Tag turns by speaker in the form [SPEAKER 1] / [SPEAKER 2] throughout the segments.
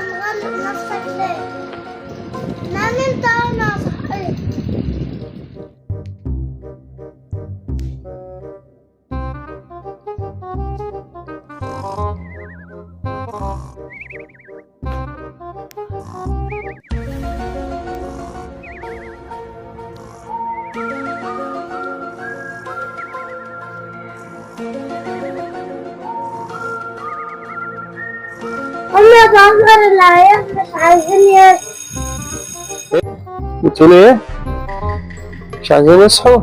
[SPEAKER 1] مغلب نفسك ليه؟ نام انت وانا صحيت. أمي بهزر العيال مش عايزين يصحوا.
[SPEAKER 2] بتقول ايه؟ مش عايزين يصحوا؟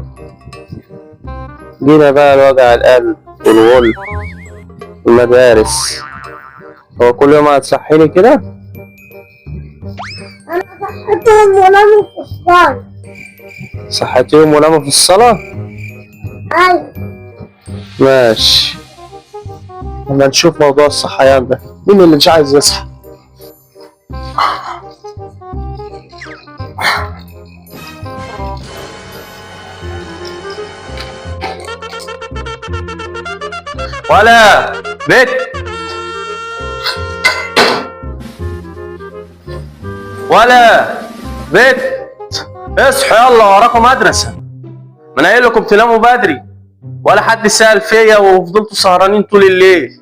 [SPEAKER 2] جينا بقى لوجع القلب والغل والمدارس. هو كل يوم هتصحيني كده؟
[SPEAKER 1] أنا صحتهم وناموا في الصالة.
[SPEAKER 2] صحتيهم وناموا في الصلاة؟
[SPEAKER 1] أيوة.
[SPEAKER 2] ماشي، اما نشوف موضوع الصحيان ده، مين اللي مش عايز يصحى؟ ولا بيت ولا بيت، اصحوا يلا وراكم مدرسة. ما انا قايل لكم تناموا بدري، ولا حد سأل فيا وفضلتوا سهرانين طول الليل.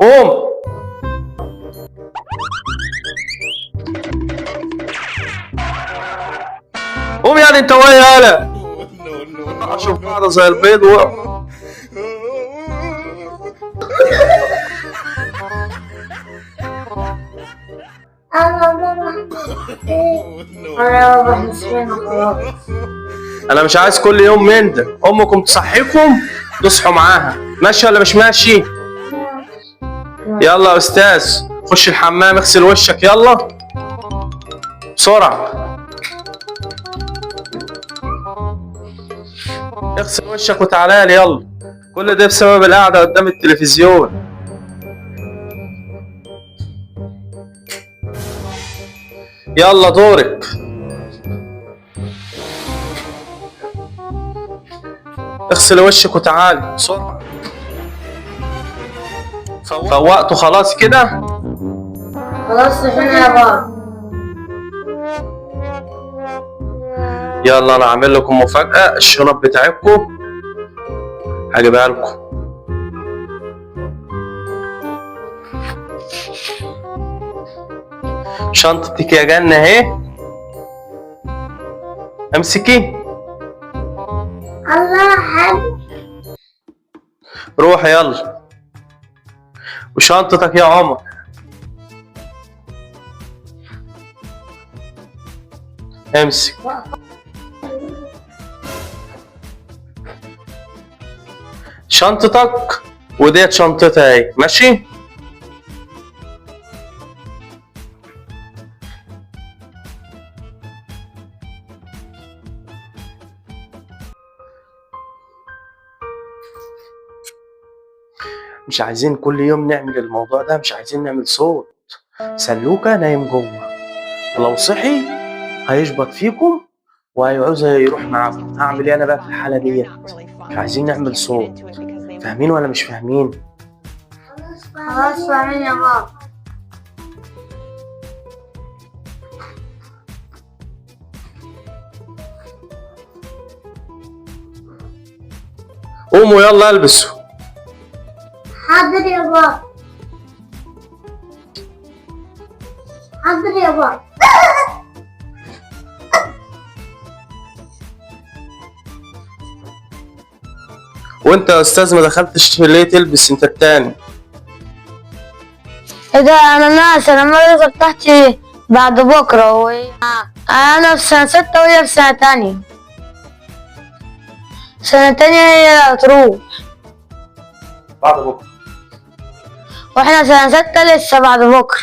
[SPEAKER 2] قوم قوم يعني انت ويا يالا، اشوف بعض زي البيض انا مش عايز كل يوم من ده. امكم تصحيكم تصحوا معاها، ماشي ولا مش ماشي؟ يلا يا استاذ خش الحمام اغسل وشك يلا بسرعه. اغسل وشك وتعالى لي يلا. كل ده بسبب القعده قدام التلفزيون. يلا دورك. اغسل وشك وتعالي بسرعة. فوقته خلاص كده؟
[SPEAKER 1] خلاص هنا يا بابا.
[SPEAKER 2] يلا انا هعمل لكم مفاجأة. الشنط بتاعتكم هجيبها لكم. شنطتك يا جنة اهي، امسكي.
[SPEAKER 1] الله حلو.
[SPEAKER 2] روح يلا. وشنطتك يا عمر. امسك. شنطتك وديت شنطتها اهي، ماشي؟ مش عايزين كل يوم نعمل الموضوع ده، مش عايزين نعمل صوت. سلوكة نايم جوه، ولو صحي هيشبط فيكم وهيعوز يروح معاكم. هعمل ايه انا بقى في الحالة ديت؟ مش عايزين نعمل صوت. فاهمين ولا مش فاهمين؟
[SPEAKER 1] خلاص فاهمين يا بابا.
[SPEAKER 2] قوموا يلا البسوا.
[SPEAKER 1] حاضر يا بابا. حاضر يا بابا.
[SPEAKER 2] وانت يا استاذ ما دخلتش ليه تلبس انت التاني؟
[SPEAKER 1] ايه ده؟ انا ناس، انا المدرسة بتاعتي بعد بكرة انا في سنة 6 وهي في سنة تانية. سنة تانية هي اللي هتروح
[SPEAKER 2] بعد بكره،
[SPEAKER 1] واحنا سنة 6 لسه بعد بكرة.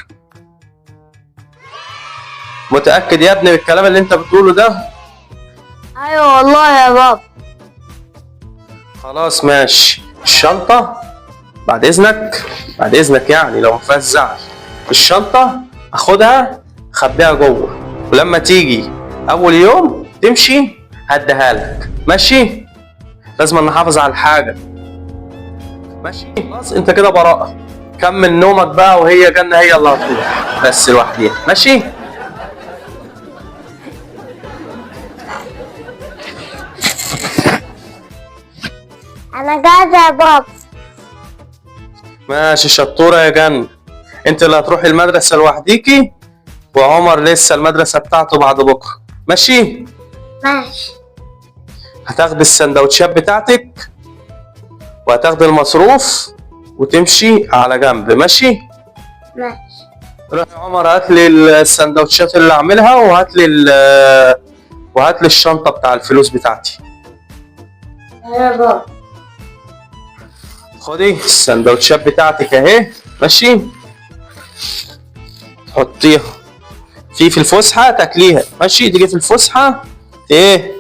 [SPEAKER 2] متأكد يا ابني بالكلام اللي انت بتقوله ده؟
[SPEAKER 1] ايوه والله يا بابا.
[SPEAKER 2] خلاص ماشي. الشنطة بعد اذنك، بعد اذنك يعني لو مفيهاش زعل، الشنطة اخدها خبيها جوه، ولما تيجي اول يوم تمشي هديها لك، ماشي؟ لازم نحافظ على الحاجة، ماشي؟ خلاص انت كده براءة. كمل نومك بقى، وهي جنة هي اللي هتروح بس لوحديها. ماشي؟
[SPEAKER 1] انا جاهزة يا بابا.
[SPEAKER 2] ماشي شطورة يا جنة. انت اللي هتروحي المدرسة لوحديكي، وعمر لسه المدرسة بتاعته بعد بكرة. ماشي؟
[SPEAKER 1] ماشي.
[SPEAKER 2] هتاخدي السندوتشات بتاعتك وهتاخدي المصروف وتمشي على جنب. ماشي؟
[SPEAKER 1] ماشي.
[SPEAKER 2] روح يا عمر هات لي السندوتشات اللي اعملها، وهات لي الشنطة بتاع الفلوس بتاعتي.
[SPEAKER 1] يا بابا.
[SPEAKER 2] خدي السندوتشات بتاعتك اهي. ماشي؟ حطيها في الفسحة تاكليها. ماشي؟ تيجي في الفسحة ايه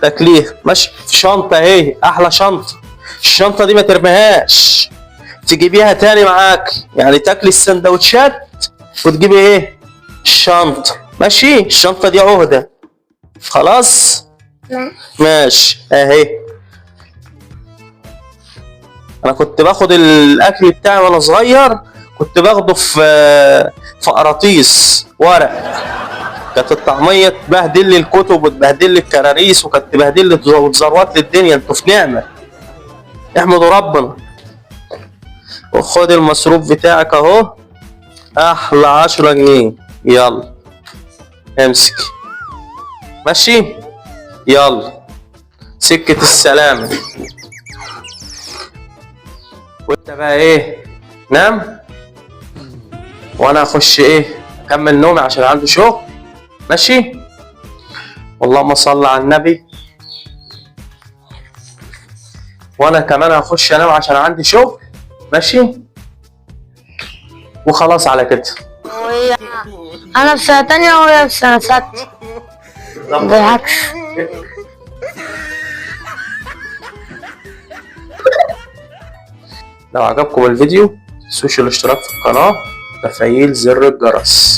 [SPEAKER 2] تاكليها. ماشي؟ في شنطة اهي، احلى شنطة. الشنطة دي ما ترميهاش، تجيبيها تاني معاك، يعني تاكلي السندوتشات وتجيبي ايه الشنطة. ماشي؟ الشنطة دي عهدة. خلاص؟ ماشي اهي. انا كنت باخد الاكل بتاعي وانا صغير، كنت باخده في قراطيس ورق. كانت الطعمية تبهدل لي الكتب وتبهدل لي الكراريس، وكانت تبهدل لي وتزروات لي الدنيا. انتوا في نعمة، احمدوا ربنا. وخد المصروف بتاعك اهو، احلى 10 جنيه. يلا امسك. ماشي؟ يلا سكة السلامة. وانت بقى ايه نام، وانا اخش ايه اكمل نومي عشان عندي شغل. ماشي؟ اللهم صل على النبي. وانا كمان هخش انام عشان عندي شغل. ماشي؟ وخلاص على كده.
[SPEAKER 1] انا في سنة تانية وهي في سنة 6. بالعكس.
[SPEAKER 2] لو عجبكم الفيديو متنسوش الاشتراك في القناة وتفعيل زر الجرس.